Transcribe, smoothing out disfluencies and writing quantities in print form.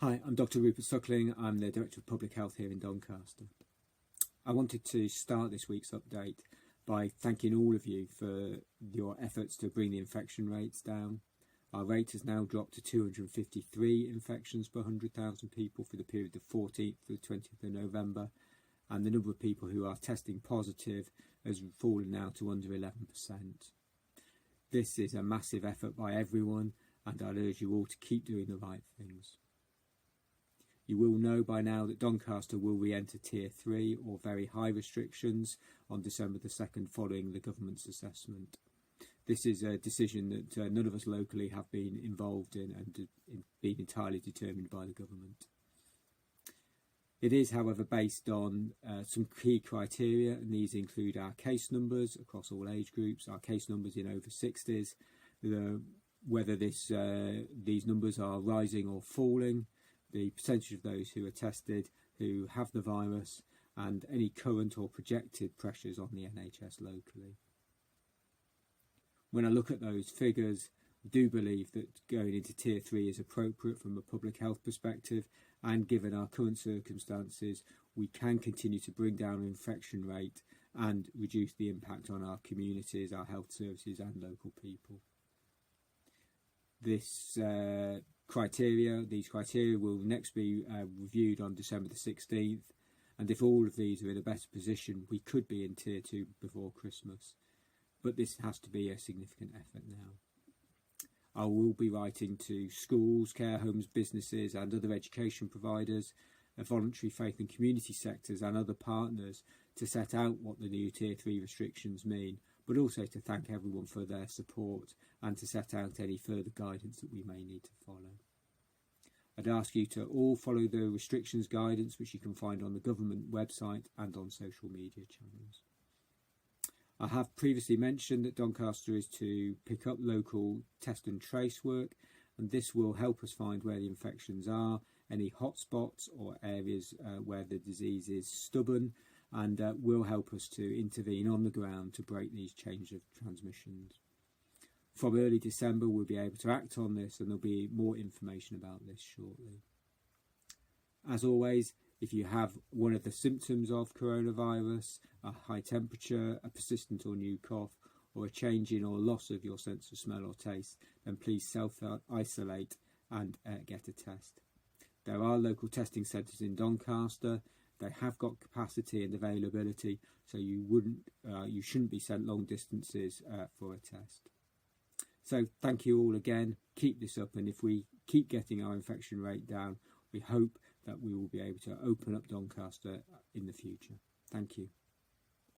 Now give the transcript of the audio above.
Hi, I'm Dr Rupert Suckling. I'm the Director of Public Health here in Doncaster. I wanted to start this week's update by thanking all of you for your efforts to bring the infection rates down. Our rate has now dropped to 253 infections per 100,000 people for the period of 14th to the 20th of November, and the number of people who are testing positive has fallen now to under 11%. This is a massive effort by everyone, and I'd urge you all to keep doing the right things. You will know by now that Doncaster will re-enter Tier 3 or very high restrictions on December the 2nd following the government's assessment. This is a decision that none of us locally have been involved in and been entirely determined by the government. It is, however, based on some key criteria, and these include our case numbers across all age groups, our case numbers in over 60s, whether these numbers are rising or falling, the percentage of those who are tested who have the virus, and any current or projected pressures on the NHS locally. When I look at those figures, I do believe that going into Tier 3 is appropriate from a public health perspective, and given our current circumstances, we can continue to bring down our infection rate and reduce the impact on our communities, our health services and local people. These criteria will next be reviewed on December the 16th, and if all of these are in a better position, we could be in Tier 2 before Christmas. But this has to be a significant effort now. I will be writing to schools, care homes, businesses and other education providers, voluntary faith and community sectors and other partners to set out what the new Tier 3 restrictions mean, but also to thank everyone for their support and to set out any further guidance that we may need to follow. I'd ask you to all follow the restrictions guidance, which you can find on the government website and on social media channels. I have previously mentioned that Doncaster is to pick up local test and trace work, and this will help us find where the infections are, any hotspots or areas where the disease is stubborn, and will help us to intervene on the ground to break these chains of transmissions. From early December, we'll be able to act on this, and there'll be more information about this shortly. As always, if you have one of the symptoms of coronavirus, a high temperature, a persistent or new cough, or a change in or loss of your sense of smell or taste, then please self-isolate and get a test. There are local testing centres in Doncaster. They have got capacity and availability, so you shouldn't be sent long distances for a test. So thank you all again. Keep this up, and if we keep getting our infection rate down, we hope that we will be able to open up Doncaster in the future. Thank you.